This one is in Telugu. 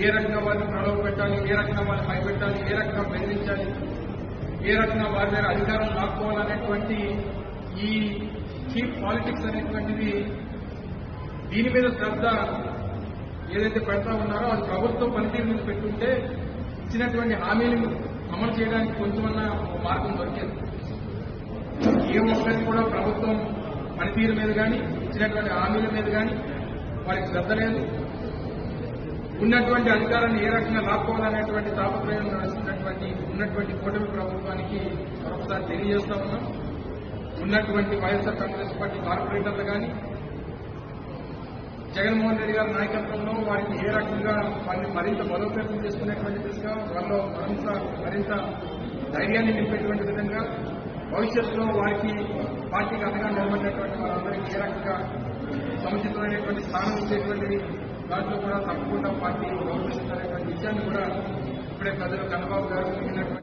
ఏ రకంగా వారిని ప్రలోభ పెట్టాలి, ఏ రకంగా వారిని భయపెట్టాలి, ఏ రకంగా బెదిరించాలి, ఏ రకంగా వారి దగ్గర అధికారం లాక్కోవాలనేటువంటి ఈ చీప్ పాలిటిక్స్ అనేటువంటిది దీని మీద శ్రద్ధ ఏదైతే పెడతా ఉన్నారో అది ప్రభుత్వం పనితీరు మీద పెట్టుంటే ఇచ్చినటువంటి హామీలను అమలు చేయడానికి కొంచెమన్నా ఒక మార్గం దొరికేది. ఏ ఒక్కరికి కూడా ప్రభుత్వం పనితీరు మీద కానీ ఇచ్చినటువంటి హామీల మీద కానీ వారికి శ్రద్ధ లేదు. ఉన్నటువంటి అధికారాన్ని ఏ రకంగా లాక్కోవాలనేటువంటి తాపత్రయం ఉన్నటువంటి కూటమి ప్రభుత్వానికి మరొకసారి తెలియజేస్తా ఉన్నాం. ఉన్నటువంటి వైఎస్ఆర్ కాంగ్రెస్ పార్టీ కార్పొరేటర్లు కానీ జగన్మోహన్ రెడ్డి గారి నాయకత్వంలో వారికి ఏ రకంగా వారిని మరింత బలోపేతం చేసుకునేటువంటి దిశగా వాళ్ళలో మరింత ధైర్యాన్ని నింపేటువంటి విధంగా భవిష్యత్తులో వారికి పార్టీకి అండగా నిలబడినటువంటి వారందరికీ ఏ రకంగా సముచితమైనటువంటి స్థానం ఇచ్చేటువంటి దాంట్లో కూడా తప్పకుండా పార్టీ గౌరవిస్తారనేటువంటి విషయాన్ని కూడా ఇప్పుడే ప్రజలు చంద్రబాబు గారు